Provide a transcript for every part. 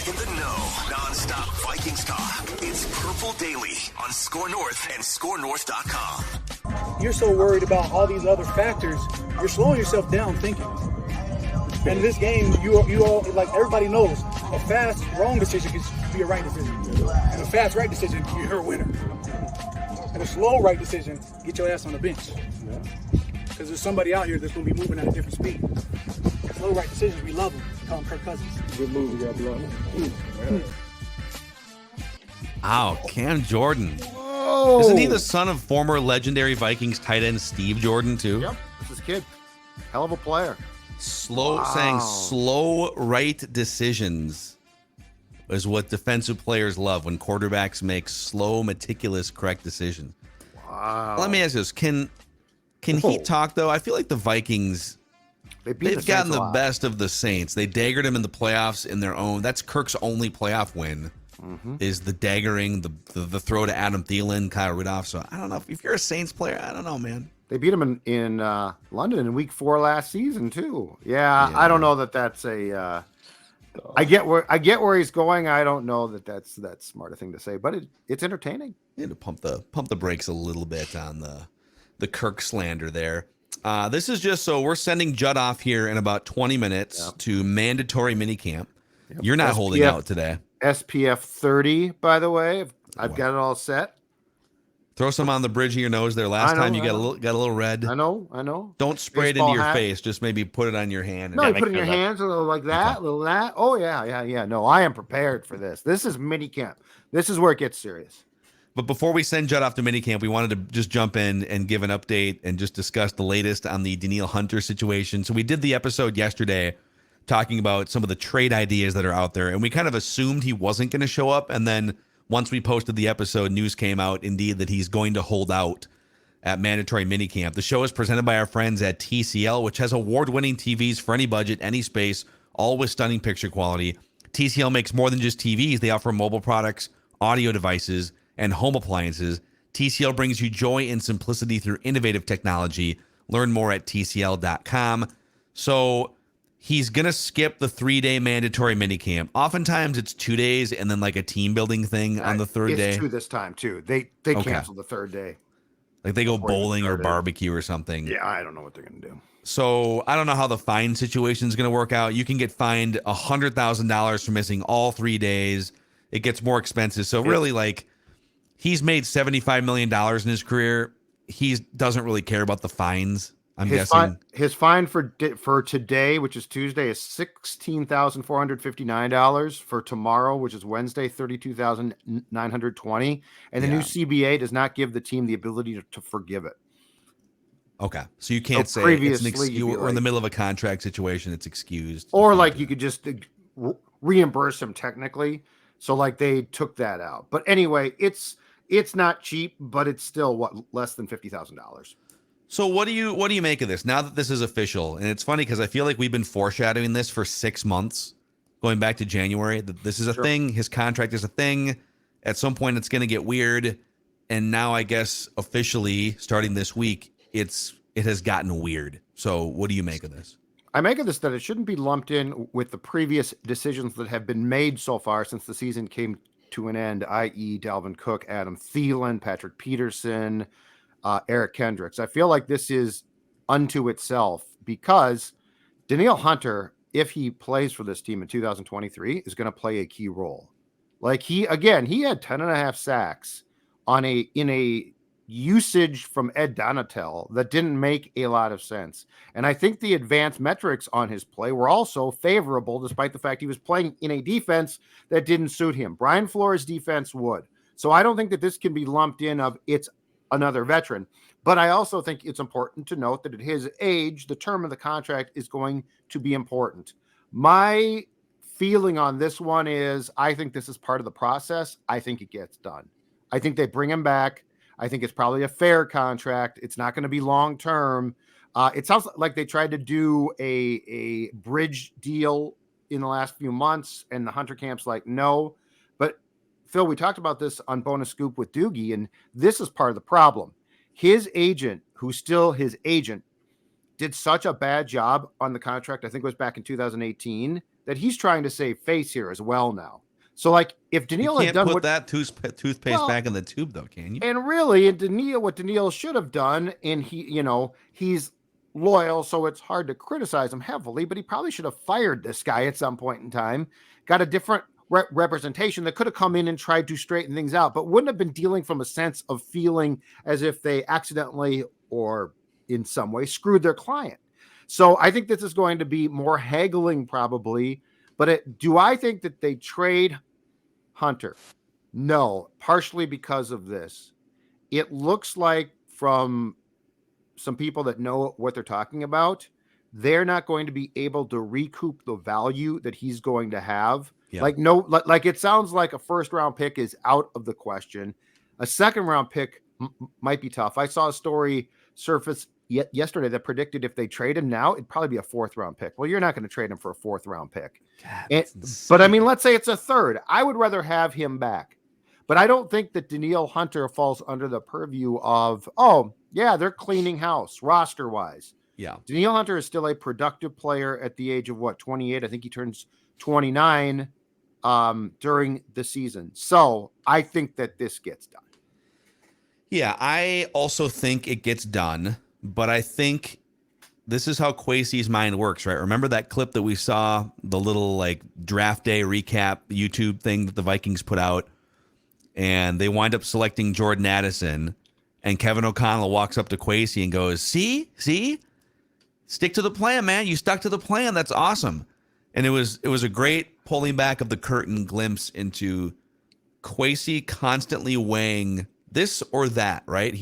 In the know, non-stop Vikings talk. It's Purple Daily on Score North and ScoreNorth.com. You're so worried about all these other factors, you're slowing yourself down thinking. And in this game, you all, like everybody knows, a fast wrong decision can be a right decision. And a fast right decision, you're a winner. And a slow right decision, get your ass on the bench. Because there's somebody out here that's going to be moving at a different speed. Slow right decisions, we love them. Call him Kirk Cousins. Good move, you got blood. Ow, Cam Jordan. Whoa. Isn't he the son of former legendary Vikings tight end Steve Jordan, too? Yep, that's his kid. Hell of a player. Saying slow right decisions is what defensive players love when quarterbacks make slow, meticulous, correct decisions. Wow. Let me ask you this. Can he talk, though? I feel like the Vikings, they've gotten the best of the Saints. They daggered him in the playoffs in their own. That's Kirk's only playoff win, is the daggering, the throw to Adam Thielen, Kyle Rudolph. So I don't know. If you're a Saints player, I don't know, man. They beat him in London in week 4 last season, too. Yeah. I don't know that that's a I get where he's going. I don't know that that's smart a thing to say, but it's entertaining. You need to pump the brakes a little bit on the Kirk slander there. This is just so we're sending Judd off here in about 20 minutes to mandatory minicamp. Yep. You're not holding out today. SPF 30, by the way. I've got it all set. Throw some on the bridge of your nose there. Last time you got a little red. I know. Don't spray it into your face. Just maybe put it on your hand. No, you put it in your hands a little like that, a little that. Oh, yeah. No, I am prepared for this. This is minicamp. This is where it gets serious. But before we send Judd off to minicamp, we wanted to just jump in and give an update and just discuss the latest on the Danielle Hunter situation. So we did the episode yesterday talking about some of the trade ideas that are out there, and we kind of assumed he wasn't going to show up, and then once we posted the episode, news came out, indeed, that he's going to hold out at mandatory minicamp. The show is presented by our friends at TCL, which has award-winning TVs for any budget, any space, all with stunning picture quality. TCL makes more than just TVs. They offer mobile products, audio devices, and home appliances. TCL brings you joy and simplicity through innovative technology. Learn more at TCL.com. So he's going to skip the 3-day mandatory minicamp. Oftentimes it's 2 days and then like a team building thing on the third day. It's 2 this time too. They canceled the third day. Like they go bowling or barbecue or something. Yeah, I don't know what they're going to do. So I don't know how the fine situation is going to work out. You can get fined $100,000 for missing all 3 days. It gets more expensive. So really, like, he's made $75 million in his career. He doesn't really care about the fines. I'm guessing his fine for today, which is Tuesday, is $16,459. For tomorrow, which is Wednesday, $32,920. And the new CBA does not give the team the ability to forgive it. Okay, so you can't say it's an we're in the middle of a contract situation. It's excused, or like you could just reimburse him technically. So like they took that out. But anyway, it's not cheap, but it's still less than $50,000. So what do you make of this now that this is official? And it's funny because I feel like we've been foreshadowing this for 6 months, going back to January, that this is a thing. His contract is a thing. At some point, it's going to get weird. And now I guess officially starting this week, it has gotten weird. So what do you make of this? I make of this that it shouldn't be lumped in with the previous decisions that have been made so far since the season came to an end, i.e. Dalvin Cook, Adam Thielen, Patrick Peterson, Eric Kendricks. I feel like this is unto itself because Danielle Hunter, if he plays for this team in 2023, is going to play a key role. Like he had 10.5 sacks in a usage from Ed Donatel that didn't make a lot of sense. And I think the advanced metrics on his play were also favorable, despite the fact he was playing in a defense that didn't suit him. Brian Flores' defense would. So I don't think that this can be lumped in of it's another veteran. But I also think it's important to note that at his age, the term of the contract is going to be important. My feeling on this one is I think this is part of the process. I think it gets done. I think they bring him back. I think it's probably a fair contract. It's not going to be long term. It sounds like they tried to do a bridge deal in the last few months, and the Hunter camp's like, no. But Phil, we talked about this on Bonus Scoop with Doogie, and this is part of the problem. His agent, who's still his agent, did such a bad job on the contract. I think it was back in 2018 that he's trying to save face here as well now. So, like, if You Danielle had can't done put what that toothpaste back in the tube, though, can you? and really, what Danielle should have done, and he's loyal, so it's hard to criticize him heavily, but he probably should have fired this guy at some point in time, got a different representation that could have come in and tried to straighten things out, but wouldn't have been dealing from a sense of feeling as if they accidentally or in some way screwed their client. So I think this is going to be more haggling probably, but do I think that they trade Hunter? No, partially because of this. It looks like from some people that know what they're talking about, they're not going to be able to recoup the value that he's going to have. Yeah. Like it sounds like a first round pick is out of the question. A second round pick might be tough. I saw a story surface yesterday that predicted if they trade him now, it'd probably be a fourth round pick. Well, you're not going to trade him for a fourth round pick. But I mean, let's say it's a third. I would rather have him back. But I don't think that Danielle Hunter falls under the purview of, oh, yeah, they're cleaning house roster-wise. Yeah. Danielle Hunter is still a productive player at the age of, 28? I think he turns 29 during the season. So I think that this gets done. Yeah, I also think it gets done, but I think this is how Kwesi's mind works, right? Remember that clip that we saw, the little like draft day recap YouTube thing that the Vikings put out? And they wind up selecting Jordan Addison, and Kevin O'Connell walks up to Kwesi and goes, see, stick to the plan, man. You stuck to the plan. That's awesome. And it was a great pulling back of the curtain glimpse into Kwesi constantly weighing this or that, right?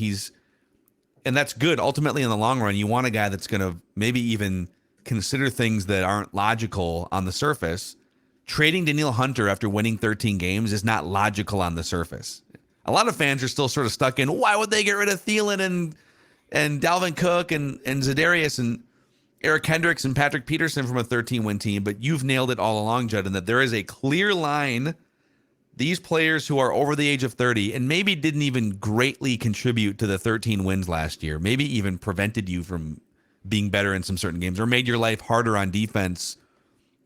And that's good. Ultimately, in the long run, you want a guy that's going to maybe even consider things that aren't logical on the surface. Trading Danielle Hunter after winning 13 games is not logical on the surface. A lot of fans are still sort of stuck in, why would they get rid of Thielen and Dalvin Cook and Za'Darius and Eric Hendricks and Patrick Peterson from a 13-win team? But you've nailed it all along, Judd, in that there is a clear line. These players who are over the age of 30 and maybe didn't even greatly contribute to the 13 wins last year, maybe even prevented you from being better in some certain games or made your life harder on defense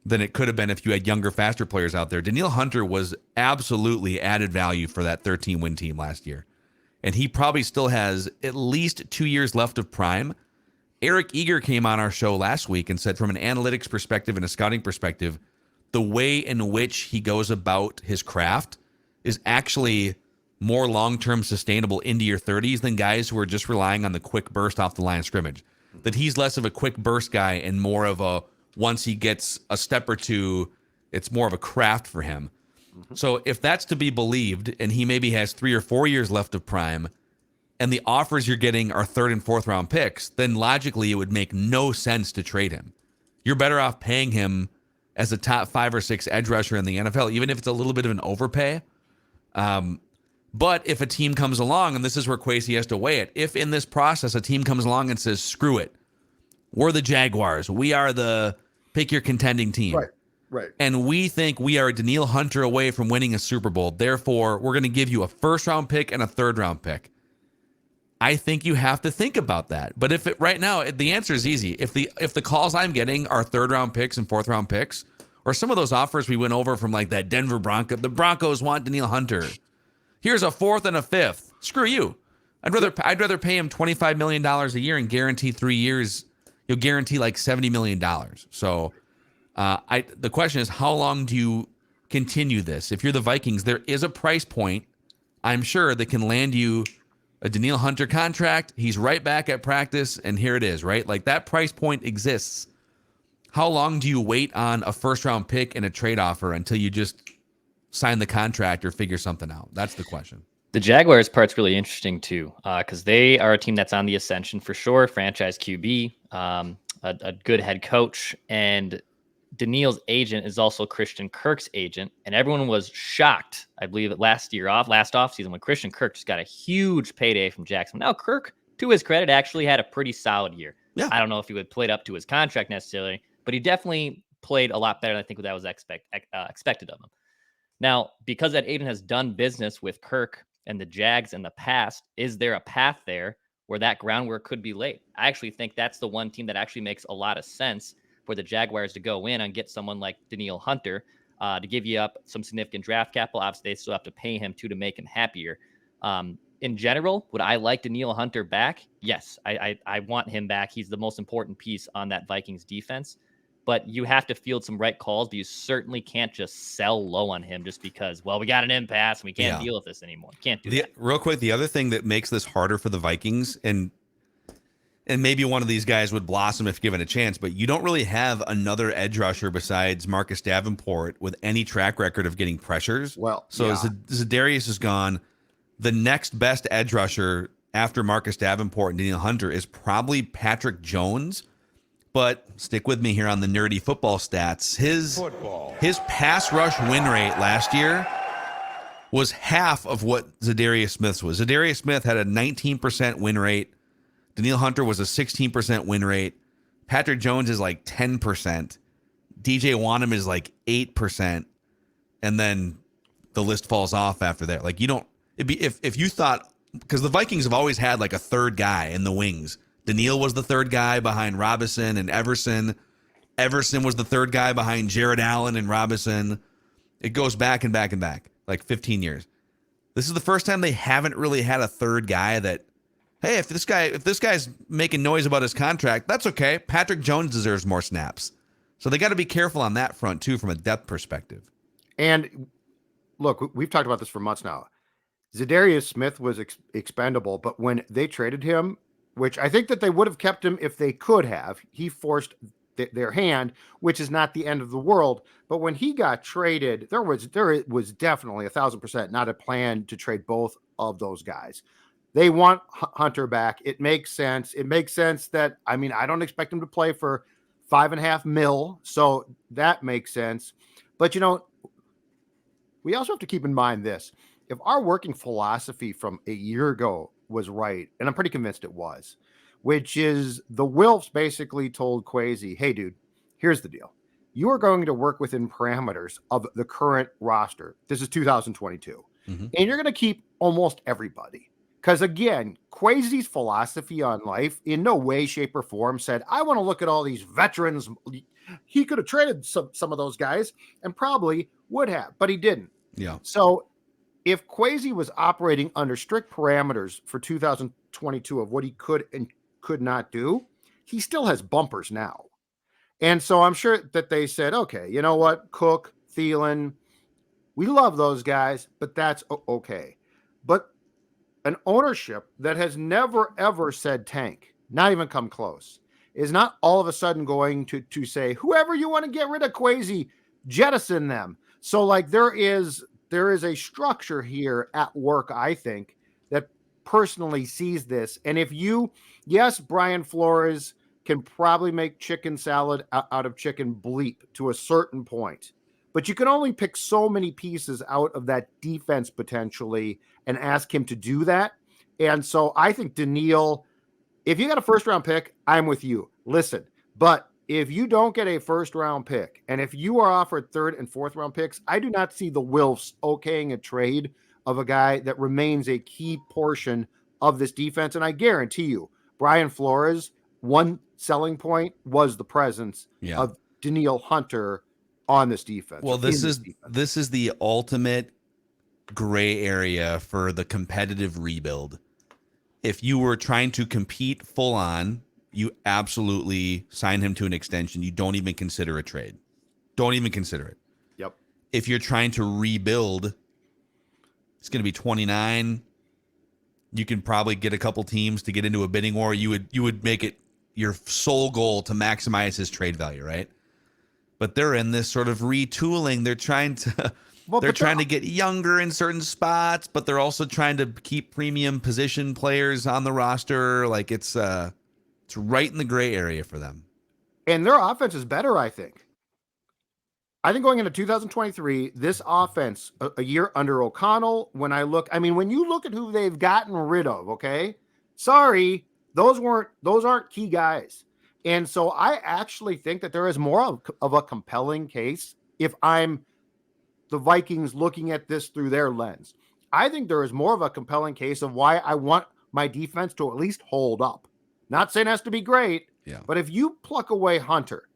than it could have been if you had younger, faster players out there. Danielle Hunter was absolutely added value for that 13-win team last year. And he probably still has at least 2 years left of prime. Eric Eager came on our show last week and said from an analytics perspective and a scouting perspective, the way in which he goes about his craft is actually more long-term sustainable into your 30s than guys who are just relying on the quick burst off the line of scrimmage. That he's less of a quick burst guy and more of a once he gets a step or two, it's more of a craft for him. Mm-hmm. So if that's to be believed, and he maybe has 3 or 4 years left of prime, and the offers you're getting are third and fourth round picks, then logically it would make no sense to trade him. You're better off paying him as a top 5 or 6 edge rusher in the NFL, even if it's a little bit of an overpay. But if a team comes along, and this is where Kwesi has to weigh it, if in this process a team comes along and says, screw it, we're the Jaguars, we are the pick your contending team. Right. And we think we are Danielle Hunter away from winning a Super Bowl. Therefore, we're going to give you a first-round pick and a third-round pick. I think you have to think about that. But if it right now, the answer is easy. If the calls I'm getting are third-round picks and fourth-round picks, or some of those offers we went over from like that Denver Broncos, the Broncos want Danielle Hunter. Here's a fourth and a fifth. Screw you. I'd rather pay him $25 million a year and guarantee 3 years. You'll guarantee like $70 million. So the question is, how long do you continue this? If you're the Vikings, there is a price point, I'm sure, that can land you a Danielle Hunter contract. He's right back at practice, and here it is, right? Like that price point exists. How long do you wait on a first-round pick and a trade offer until you just sign the contract or figure something out? That's the question. The Jaguars part's really interesting too, because they are a team that's on the ascension for sure. Franchise QB, a good head coach, and Danielle's agent is also Christian Kirk's agent. And everyone was shocked, I believe, last offseason when Christian Kirk just got a huge payday from Jacksonville. Now Kirk, to his credit, actually had a pretty solid year. Yeah. I don't know if he would played up to his contract necessarily, but he definitely played a lot better than I think that was expected of him. Now, because that agent has done business with Kirk and the Jags in the past, is there a path there where that groundwork could be laid? I actually think that's the one team that actually makes a lot of sense for the Jaguars to go in and get someone like Danielle Hunter to give you up some significant draft capital. Obviously, they still have to pay him to make him happier. In general, would I like Danielle Hunter back? Yes, I want him back. He's the most important piece on that Vikings defense. But you have to field some right calls. But you certainly can't just sell low on him just because, well, we got an impasse and we can't deal with this anymore. Can't do that. Real quick, the other thing that makes this harder for the Vikings, and maybe one of these guys would blossom if given a chance, but you don't really have another edge rusher besides Marcus Davenport with any track record of getting pressures. Well, so Zadarius is gone. The next best edge rusher after Marcus Davenport and Danielle Hunter is probably Patrick Jones. But stick with me here on the nerdy football stats. His pass rush win rate last year was half of what Zadarius Smith's was. Zadarius Smith had a 19% win rate. Danielle Hunter was a 16% win rate. Patrick Jones is like 10%. DJ Wanham is like 8%. And then the list falls off after that. Like, you don't, it'd be if you thought, because the Vikings have always had like a third guy in the wings. Danielle was the third guy behind Robinson and Everson. Everson was the third guy behind Jared Allen and Robinson. It goes back and back and back, like 15 years. This is the first time they haven't really had a third guy that, hey, if this guy's making noise about his contract, that's okay. Patrick Jones deserves more snaps. So they got to be careful on that front too, from a depth perspective. And look, we've talked about this for months now. Zadarius Smith was expendable, but when they traded him, which I think that they would have kept him if they could have, he forced their hand, which is not the end of the world. But when he got traded, there was definitely 1,000% not a plan to trade both of those guys. They want Hunter back. It makes sense. It makes sense that, I mean, I don't expect him to play for $5.5 million. So that makes sense. But, you know, we also have to keep in mind this. If our working philosophy from a year ago was right, and I'm pretty convinced it was, which is the Wilfs basically told Kwesi, hey, dude, here's the deal. You are going to work within parameters of the current roster. This is 2022. And you're going to keep almost everybody. Because, again, Kwesi's philosophy on life in no way, shape, or form said, I want to look at all these veterans. He could have traded some of those guys and probably would have, but he didn't. Yeah. So if Kwesi was operating under strict parameters for 2022 of what he could and could not do, he still has bumpers now. And so I'm sure that they said, okay, you know what, Cook, Thielen, we love those guys, but that's okay. But an ownership that has never, ever said tank, not even come close, is not all of a sudden going to say, whoever you want to get rid of Kwesi, jettison them. So like there is a structure here at work, I think, that personally sees this. And if yes, Brian Flores can probably make chicken salad out of chicken bleep to a certain point, but you can only pick so many pieces out of that defense potentially and ask him to do that. And so I think Danielle, if you got a first round pick, I'm with you. Listen, but if you don't get a first round pick, and if you are offered third and fourth round picks, I do not see the Wilfs okaying a trade of a guy that remains a key portion of this defense. And I guarantee you, Brian Flores, one selling point was the presence of Danielle Hunter on this defense. Well, this is the ultimate gray area for the competitive rebuild. If you were trying to compete full on, you absolutely sign him to an extension. You don't even consider a trade. Don't even consider it. Yep. If you're trying to rebuild, it's going to be 29. You can probably get a couple teams to get into a bidding war. You would make it your sole goal to maximize his trade value, right? But they're in this sort of retooling. They're trying to to get younger in certain spots, but they're also trying to keep premium position players on the roster. Like it's right in the gray area for them. And their offense is better, I think. I think going into 2023, this offense, a year under O'Connell, when you look at who they've gotten rid of, okay? Sorry, those aren't key guys. And so I actually think that there is more of a compelling case if I'm the Vikings looking at this through their lens. I think there is more of a compelling case of why I want my defense to at least hold up. Not saying it has to be great, but if you pluck away Hunter,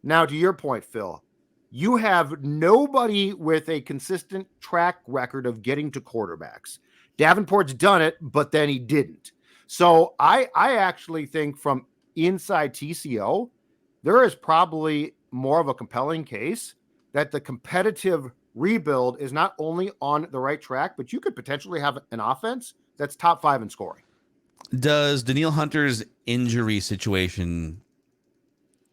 Now, to your point, Phil, you have nobody with a consistent track record of getting to quarterbacks. Davenport's done it, but then he didn't. So I actually think from inside TCO, there is probably more of a compelling case that the competitive rebuild is not only on the right track, but you could potentially have an offense that's top 5 in scoring. Does Danielle Hunter's injury situation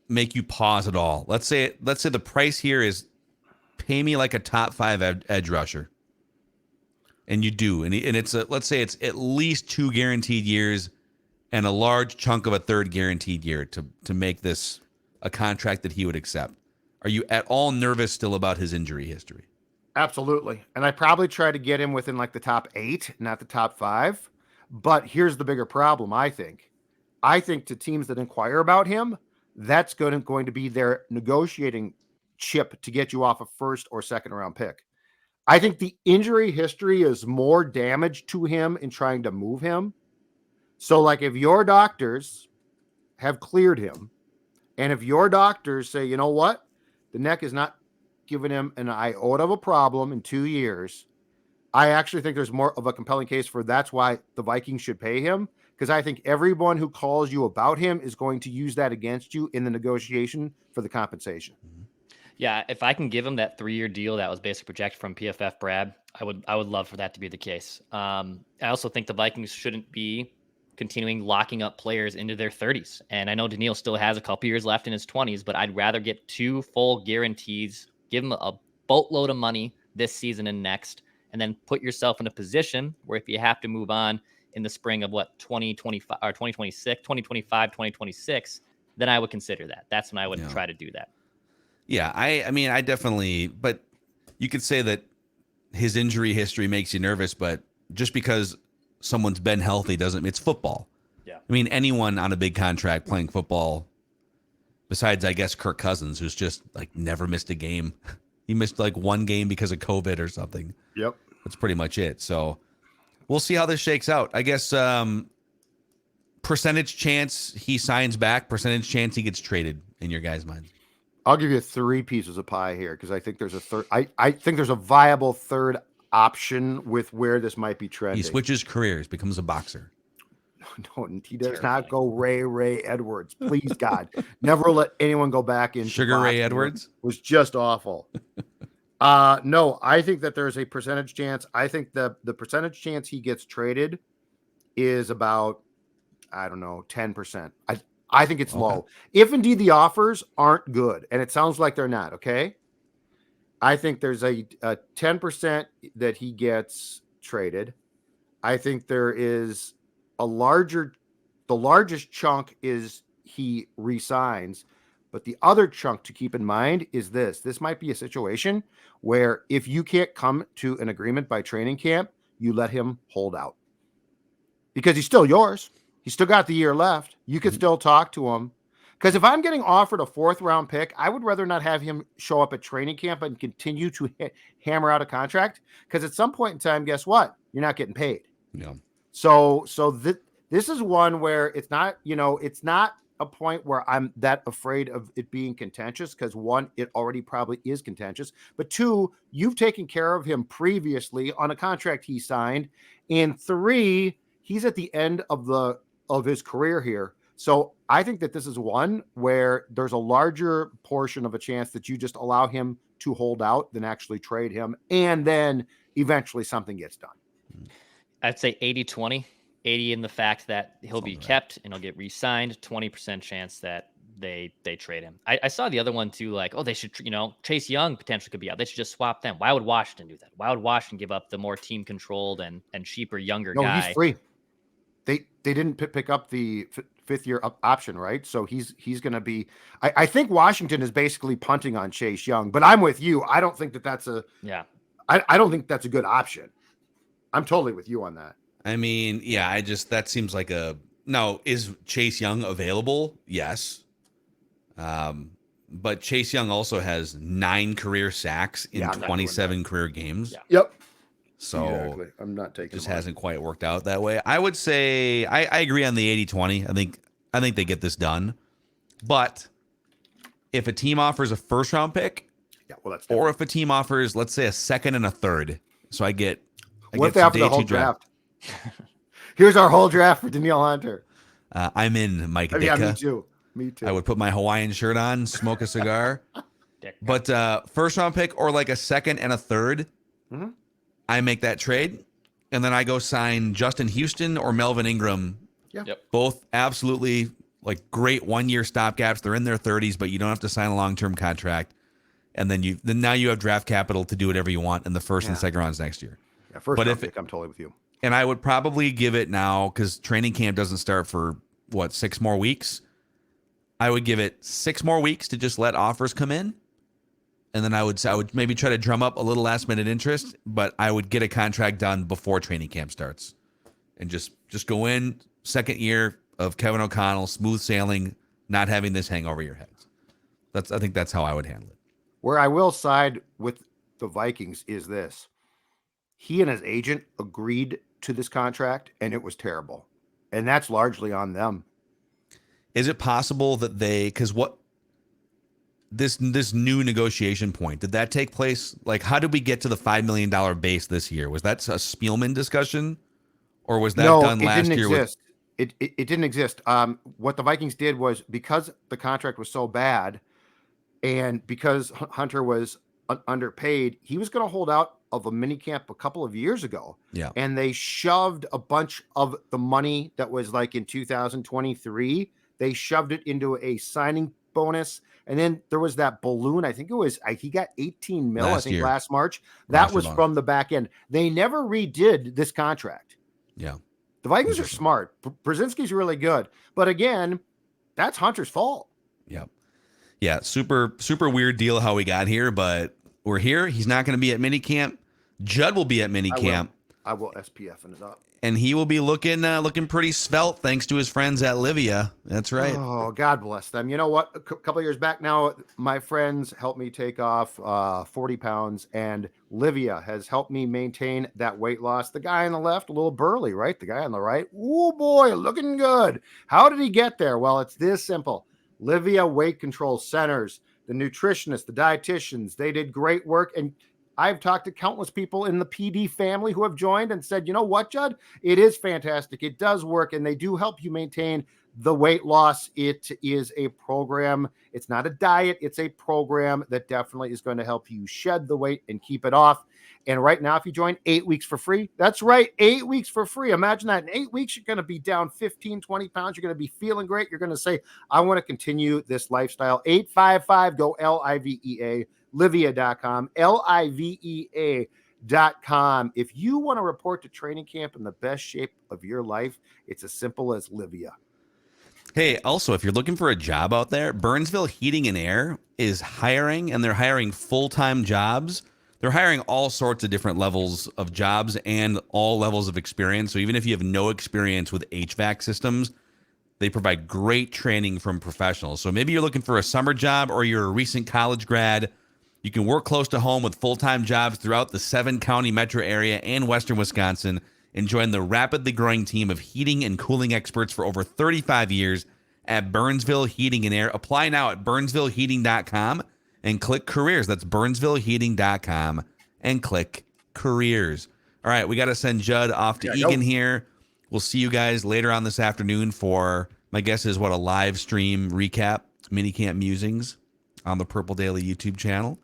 make you pause at all? Let's say the price here is pay me like a top 5 edge rusher. And you do. And it's let's say it's at least 2 guaranteed years and a large chunk of a 3rd guaranteed year to make this a contract that he would accept. Are you at all nervous still about his injury history? Absolutely. And I probably try to get him within like the top 8, not the top 5. But here's the bigger problem, I think. I think to teams that inquire about him, that's going to be their negotiating chip to get you off a 1st or 2nd round pick. I think the injury history is more damage to him in trying to move him. So like if your doctors have cleared him, and if your doctors say, you know what, the neck is not giving him an iota of a problem in 2 years, I actually think there's more of a compelling case for that's why the Vikings should pay him, because I think everyone who calls you about him is going to use that against you in the negotiation for the compensation. Yeah, if I can give him that 3-year deal that was basically projected from PFF Brad, I would love for that to be the case. I also think the Vikings shouldn't be continuing locking up players into their 30s. And I know Danielle still has a couple years left in his 20s, but I'd rather get 2 full guarantees, give him a boatload of money this season and next, and then put yourself in a position where if you have to move on in the spring of 2025 or 2026, 2025, 2026, then I would consider that. That's when I would try to do that. Yeah, I mean, I definitely, but you could say that his injury history makes you nervous, but just because someone's been healthy doesn't, it's football. Yeah. I mean, anyone on a big contract playing football, besides, I guess, Kirk Cousins, who's just like never missed a game. He missed like 1 game because of COVID or something. Yep. That's pretty much it. So we'll see how this shakes out. I guess percentage chance he signs back, percentage chance he gets traded in your guys' mind. I'll give you 3 pieces of pie here because I think there's a third. I think there's a viable third option with where this might be trending. He switches careers, becomes a boxer. No, he does not go Ray Edwards. Please, God, never let anyone go back into Sugar Ray Edwards. It was just awful. No, I think that there's a percentage chance. I think the percentage chance he gets traded is about, I don't know, 10%. I think it's low. If indeed the offers aren't good, and it sounds like they're not, okay? I think there's a 10% that he gets traded. I think there is the largest chunk is he resigns, but the other chunk to keep in mind is this might be a situation where if you can't come to an agreement by training camp, you let him hold out because he's still yours. He's still got the year left. You could still talk to him. Because if I'm getting offered a 4th round pick, I would rather not have him show up at training camp and continue to hammer out a contract. Because at some point in time, guess what? You're not getting paid. Yeah. So this is one where it's not, it's not a point where I'm that afraid of it being contentious. Because 1, it already probably is contentious. But 2, you've taken care of him previously on a contract he signed. And 3, he's at the end of his career here. So I think that this is one where there's a larger portion of a chance that you just allow him to hold out than actually trade him. And then eventually something gets done. I'd say 80-20, 80 in the fact that he'll be kept and he'll get re-signed, 20% chance that they trade him. I saw the other one too, like, they should, Chase Young potentially could be out. They should just swap them. Why would Washington do that? Why would Washington give up the more team controlled and cheaper younger guy? No, he's free. They didn't pick up the 5th year option, right? So he's going to be. I think Washington is basically punting on Chase Young, but I'm with you. I don't think that's a. Yeah. I don't think that's a good option. I'm totally with you on that. I mean, yeah, that seems like no. Is Chase Young available? Yes. But Chase Young also has 9 career sacks in 27 career games. Yeah. Yep. So exactly. I'm not taking. Just hasn't quite worked out that way. I would say I agree on the 80-20. I think they get this done, but if a team offers a first round pick, Yeah, well, that's or if a team offers, let's say, a second and a third. So I get what if they some offer the day whole two draft. Here's our whole draft for Danielle Hunter. I'm in, Mike Ditka. Yeah, me too. Me too. I would put my Hawaiian shirt on, smoke a cigar. Dick. But first round pick or like a second and a third, I make that trade. And then I go sign Justin Houston or Melvin Ingram. Yeah. Yep. Both absolutely like great 1 year stopgaps. They're in their 30s, but you don't have to sign a long term contract. And then now you have draft capital to do whatever you want in the first and second rounds next year. Yeah, first round pick, I'm totally with you. And I would probably give it now because training camp doesn't start for 6 more weeks. I would give it 6 more weeks to just let offers come in. And then I would maybe try to drum up a little last minute interest, but I would get a contract done before training camp starts. And just go in, second year of Kevin O'Connell, smooth sailing, not having this hang over your heads. I think that's how I would handle it. Where I will side with the Vikings is this. He and his agent agreed to this contract, and it was terrible. And that's largely on them. Is it possible that because this new negotiation point, did that take place? Like, how did we get to the $5 million base this year? Was that a Spielman discussion, or was that done last year? It didn't exist. What the Vikings did was, because the contract was so bad, and because Hunter was underpaid, he was going to hold out of a mini camp a couple of years ago. Yeah. And they shoved a bunch of the money that was like in 2023. They shoved it into a signing bonus. And then there was that balloon. I think he got 18 mil, last March. That was from the back end. They never redid this contract. Yeah. The Vikings are smart. Brzezinski's really good. But again, that's Hunter's fault. Yeah. Yeah. Super, super weird deal how we got here, but we're here. He's not going to be at minicamp. Judd will be at minicamp. I will SPF it up. And he will be looking pretty svelte thanks to his friends at Livia. That's right. Oh, God bless them. You know what? A couple of years back now, my friends helped me take off 40 pounds, and Livia has helped me maintain that weight loss. The guy on the left, a little burly, right? The guy on the right, oh boy, looking good. How did he get there? Well, it's this simple. Livia Weight Control Centers, the nutritionists, the dietitians, they did great work. And I've talked to countless people in the PD family who have joined and said, you know what, Judd? It is fantastic. It does work, and they do help you maintain the weight loss. It is a program. It's not a diet. It's a program that definitely is going to help you shed the weight and keep it off. And right now, if you join, 8 weeks for free. That's right, 8 weeks for free. Imagine that. In 8 weeks, you're going to be down 15, 20 pounds. You're going to be feeling great. You're going to say, I want to continue this lifestyle. 855-GO-LIVEA. Livia.com, Livea.com. If you want to report to training camp in the best shape of your life, it's as simple as Livia. Hey, also, if you're looking for a job out there, Burnsville Heating and Air is hiring, and they're hiring full-time jobs. They're hiring all sorts of different levels of jobs and all levels of experience. So even if you have no experience with HVAC systems, they provide great training from professionals. So maybe you're looking for a summer job, or you're a recent college grad. You can work close to home with full-time jobs throughout the 7-county metro area and western Wisconsin, and join the rapidly growing team of heating and cooling experts for over 35 years at Burnsville Heating and Air. Apply now at burnsvilleheating.com and click careers. That's burnsvilleheating.com and click careers. All right, we got to send Judd off to Egan here. We'll see you guys later on this afternoon for, my guess is, a live stream recap, minicamp musings on the Purple Daily YouTube channel.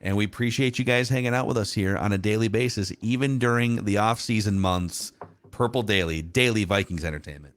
And we appreciate you guys hanging out with us here on a daily basis, even during the off-season months. Purple Daily, daily Vikings entertainment.